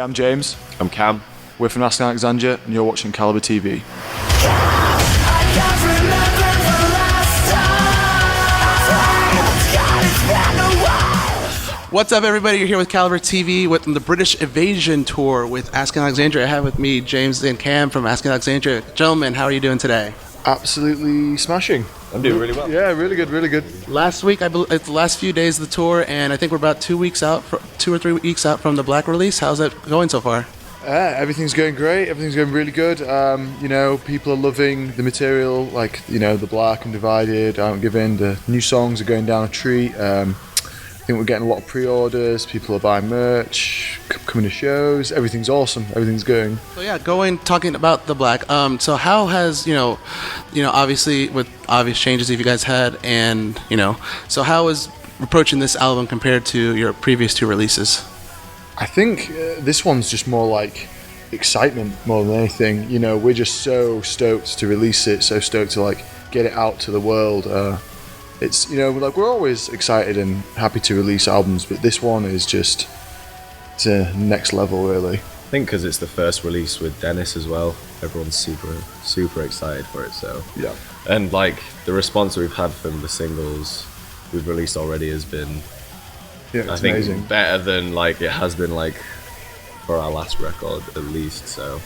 I'm James. I'm Cam. We're from Alexandria, and you're watching CaliberTV. What's up, everybody? You're here with CaliberTV with the British Evasion Tour with Asking Alexandria. I have with me James and Cam from Asking Alexandria. Gentlemen, how are you doing today? Absolutely smashing. I'm doing really well. Yeah, really good, really good. Last week, it's the last few days of the tour, and I think we're about 2 or 3 weeks out from the Black release. How's that going so far? Everything's going great. Everything's going really good. People are loving the material, like, the Black and Divided, I Don't Give In. The new songs are going down a treat. I think we're getting a lot of pre-orders. People are buying merch, coming to shows. Everything's awesome. Everything's going. So yeah, talking about the Black. So how has obviously with obvious changes that you guys had, and so how is approaching this album compared to your previous two releases? I think this one's just more like excitement more than anything. We're just so stoked to release it. So stoked to get it out to the world. It's we're always excited and happy to release albums, but this one is just to next level, really. I think because it's the first release with Dennis as well, everyone's super excited for it. So yeah, and the response we've had from the singles we've released already has been, I think, amazing. Better than it has been for our last record at least. So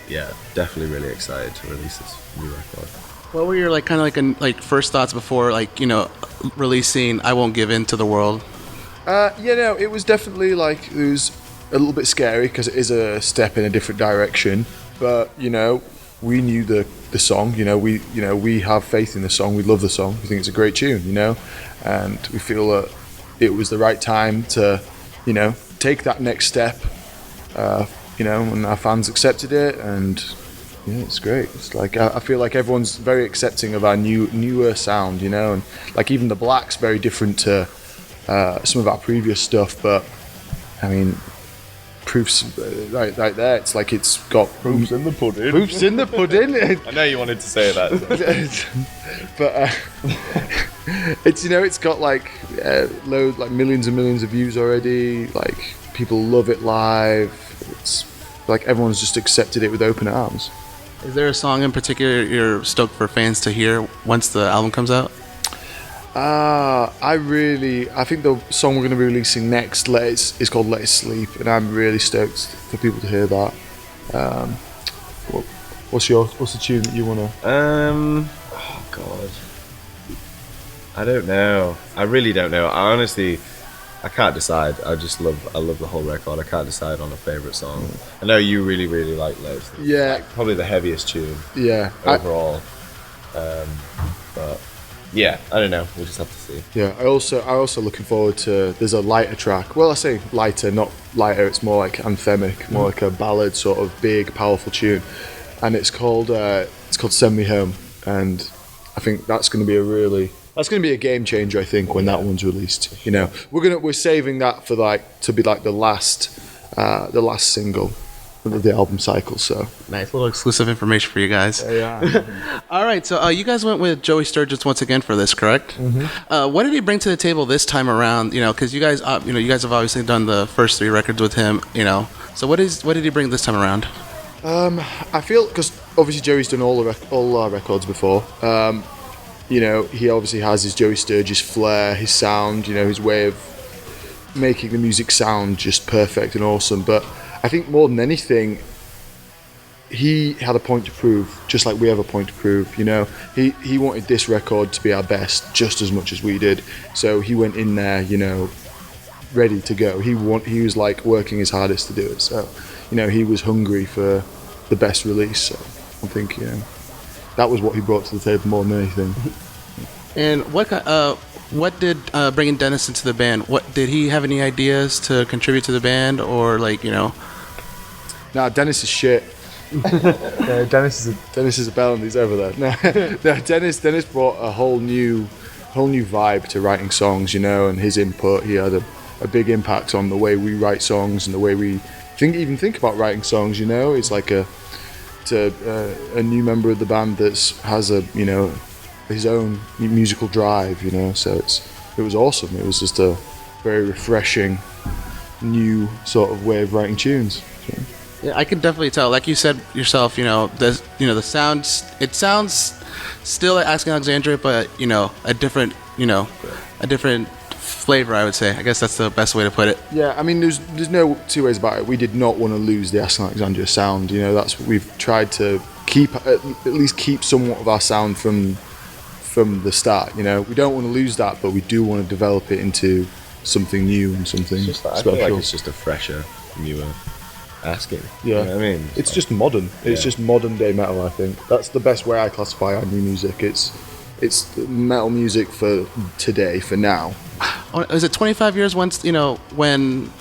yeah, definitely really excited to release this new record. What were your first thoughts before releasing "I Won't Give In" to the world? It was definitely it was a little bit scary because it is a step in a different direction. But we knew the song. We have faith in the song. We love the song. We think it's a great tune. And we feel that it was the right time to take that next step. And our fans accepted it, and yeah, it's great. It's I feel like everyone's very accepting of our newer sound, and even the Black's very different to some of our previous stuff. But I mean, proofs right there. It's it's got Proofs in the pudding. Proofs in the pudding. I know you wanted to say that, but it's got loads, millions and millions of views already. People love it live. It's everyone's just accepted it with open arms. Is there a song in particular you're stoked for fans to hear once the album comes out? I think the song we're going to be releasing next is called Let It Sleep, and I'm really stoked for people to hear that. What's the tune that you want to... Oh God, I don't know. I really don't know. I can't decide. I love the whole record. I can't decide on a favourite song. I know you really, really like Let It Sleep. Yeah. Probably the heaviest tune. Yeah. Overall. But yeah, I don't know. We'll just have to see. Yeah, I also looking forward to, there's a lighter track. Well, I say lighter, not lighter, it's more anthemic, more like a ballad sort of big, powerful tune. And it's called Send Me Home. And I think that's going to be a game changer, I think, when that one's released. We're saving that for to be the last single of the album cycle. So nice little exclusive information for you guys. Yeah. All right, so you guys went with Joey Sturgis once again for this, correct? Mm-hmm. What did he bring to the table this time around? Because you guys have obviously done the first 3 records with him. So what did he bring this time around? I feel, because obviously Joey's done all our records before. He obviously has his Joey Sturgis flair, his sound, his way of making the music sound just perfect and awesome. But I think more than anything, he had a point to prove, just like we have a point to prove. He wanted this record to be our best just as much as we did. So he went in there, ready to go. He was working his hardest to do it. So, he was hungry for the best release. So I think, that was what he brought to the table more than anything. And what did bringing Dennis into the band? What did he have any ideas to contribute to the band, or Nah, Dennis is shit. Dennis is a bell and he's over there. No, Dennis brought a whole new vibe to writing songs, and his input. He had a big impact on the way we write songs and the way we think about writing songs. It's a new member of the band that has his own musical drive. So it was awesome. It was just a very refreshing new sort of way of writing tunes. Yeah, I can definitely tell. Like you said yourself, the sounds. It sounds still like Asking Alexandria, but a different, a different flavor. I would say. I guess that's the best way to put it. Yeah, I mean, there's no two ways about it. We did not want to lose the Asking Alexandria sound. That's what we've tried to keep, at least keep somewhat of our sound from the start. We don't want to lose that, but we do want to develop it into something new and something special. I feel like it's just a fresher, newer Asking. Yeah, I mean, it's just modern. It's just modern day metal. I think that's the best way I classify our new music. It's metal music for today, for now. Is it 25 years once when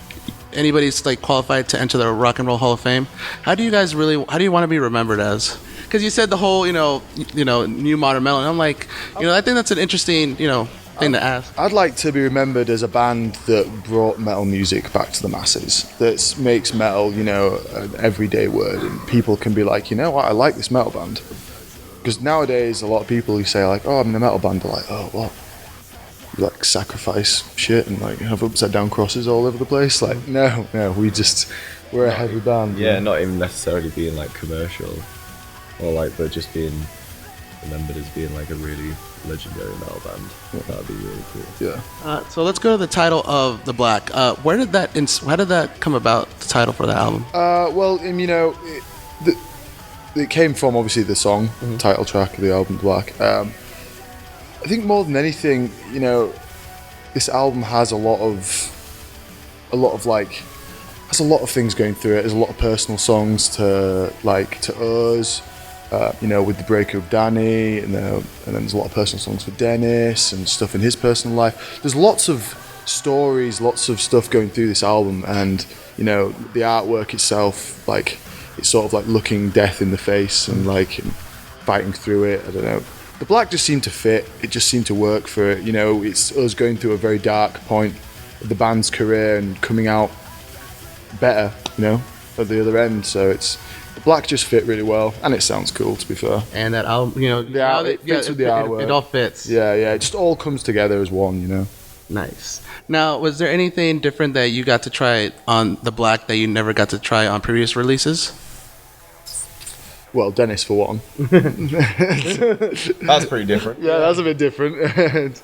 anybody's like qualified to enter the Rock and Roll Hall of Fame? How do you want to be remembered as? Because you said the whole new modern metal, and I'm like, I think that's an interesting thing to ask. I'd like to be remembered as a band that brought metal music back to the masses, that makes metal an everyday word, and people can be like, what, I like this metal band. Because nowadays a lot of people who say like, oh, I'm in a metal band, are like, oh, what? You like sacrifice shit and like have upside down crosses all over the place? Like, no, we're a heavy band. Yeah, not even necessarily being like commercial, or like, but just being remembered as being like a really legendary metal band. That'd be really cool. Yeah. So let's go to the title of The Black. How did that come about? The title for the album? Well, it came from obviously the song, title track of the album, Black. I think more than anything, this album has a lot of things going through it. There's a lot of personal songs to us, with the breakup of Danny, and then there's a lot of personal songs for Dennis and stuff in his personal life. There's lots of stories, lots of stuff going through this album, and the artwork itself, like, it's sort of like looking death in the face and like fighting through it. I don't know. The Black just seemed to fit. It just seemed to work for it. It's us going through a very dark point of the band's career and coming out better, at the other end. So the Black just fit really well, and it sounds cool, to be fair. And that album, it fits with the artwork. It all fits. Yeah, it just all comes together as one, Nice. Now, was there anything different that you got to try on The Black that you never got to try on previous releases? Well, Dennis for one. That's pretty different. Yeah, that's a bit different.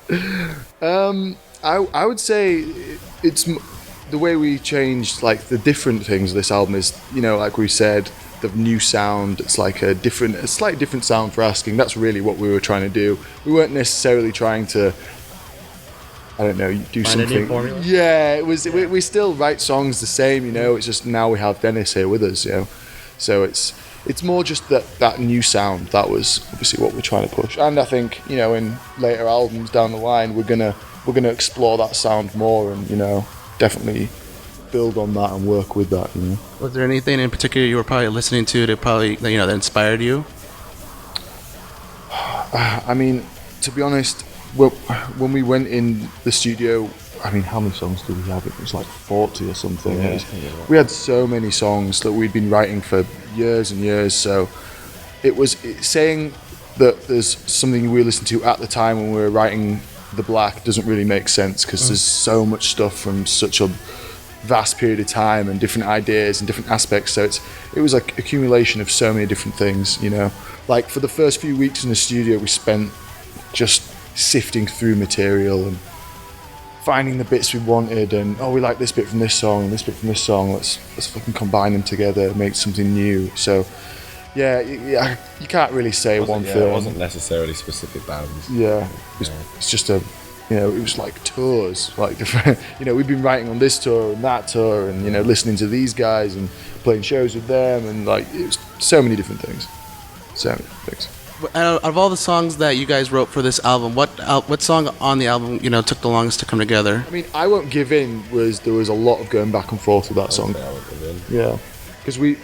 I would say it's the way we changed, like, the different things of this album is, like we said, the new sound. It's like a slightly different sound for Asking. That's really what we were trying to do. We weren't necessarily trying to, I don't know, do Find something. a new formula? Yeah, it was. We still write songs the same, It's just now we have Dennis here with us, So it's more just that new sound. That was obviously what we're trying to push. And I think in later albums down the line, we're gonna explore that sound more, and definitely build on that and work with that. Was there anything in particular you were probably listening to that probably that inspired you? I mean, to be honest, when we went in the studio, I mean, how many songs did we have? It was like 40 or something. Yeah, we had so many songs that we'd been writing for years and years. So saying that there's something we listened to at the time when we were writing The Black doesn't really make sense, because there's so much stuff from such a vast period of time and different ideas and different aspects. So it was like accumulation of so many different things. Like for the first few weeks in the studio, we spent just sifting through material and finding the bits we wanted, and we like this bit from this song and this bit from this song, let's fucking combine them together, make something new. So yeah, you can't really say one thing. It wasn't necessarily specific bands. Yeah, it's just it was like tours, like we've been writing on this tour and that tour, and listening to these guys and playing shows with them, and like it was so many different things. Out of all the songs that you guys wrote for this album, what song on the album took the longest to come together? I mean, I Won't Give In there was a lot of going back and forth with that song. Yeah, because we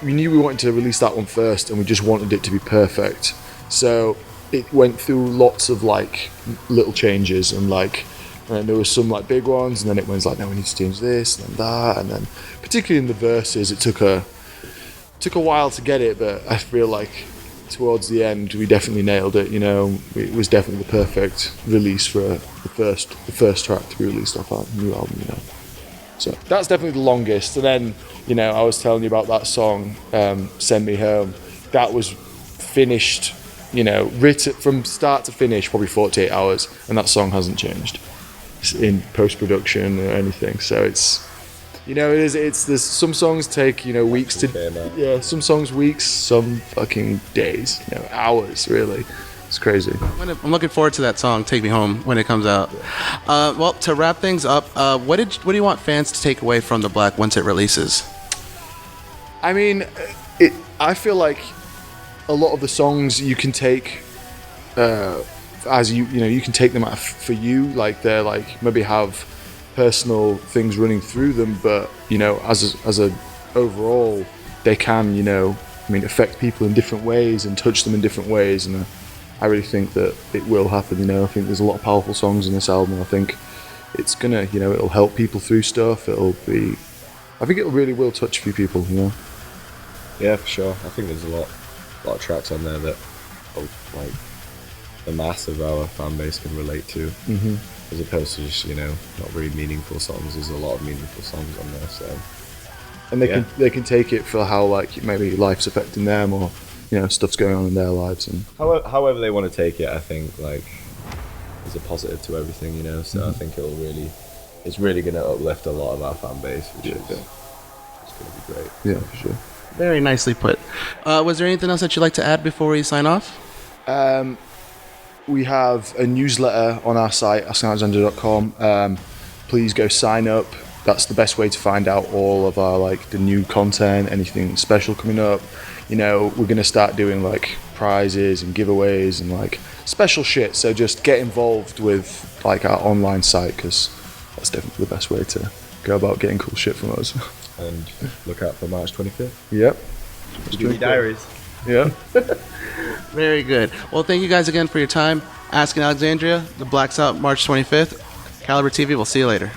knew we wanted to release that one first, and we just wanted it to be perfect. So it went through lots of like little changes, and there were some like big ones, and then it went like, no, we need to change this and then that, and then particularly in the verses, it took a while to get it, but I feel like towards the end we definitely nailed it. It was definitely the perfect release for the first track to be released off our new album. So that's definitely the longest. And then, you know, I was telling you about that song, Send Me Home. That was finished, you know, written from start to finish, probably 48 hours, and that song hasn't changed in post-production or anything. So it's, you know, there's some songs take, you know, weeks to, some songs weeks, some fucking days, you know, hours, really. It's crazy. I'm looking forward to that song, Take Me Home, when it comes out. Well, to wrap things up, what do you want fans to take away from The Black once it releases? I mean, I feel like a lot of the songs you can take as you know, you can take them out for you, like they're like maybe have personal things running through them, but you know, as a overall, they can, you know, I mean, affect people in different ways and touch them in different ways, and I really think that it will happen. You know, I think there's a lot of powerful songs in this album. I think it's gonna, you know, it'll help people through stuff. I think it really will touch a few people. You know. Yeah, for sure. I think there's a lot of tracks on there that, like, the mass of our fan base can relate to, as opposed to just, you know, not very meaningful songs. There's a lot of meaningful songs on there, so. And they can take it for how, like, maybe life's affecting them, or, you know, stuff's going on in their lives, and however they want to take it. I think, like, there's a positive to everything, you know. So I think it's really going to uplift a lot of our fan base, which is it's going to be great. Yeah, for sure. Very nicely put. Was there anything else that you'd like to add before we sign off? We have a newsletter on our site, Alexandria.com. Please go sign up. That's the best way to find out all of our, like, the new content, anything special coming up. You know, we're gonna start doing like prizes and giveaways and like special shit. So just get involved with like our online site, because that's definitely the best way to go about getting cool shit from us. And look out for March 25th. Yep. Give me diaries. Yeah. Very good. Well, thank you guys again for your time. Asking Alexandria. The Black's out March 25th. CaliberTV. We'll see you later.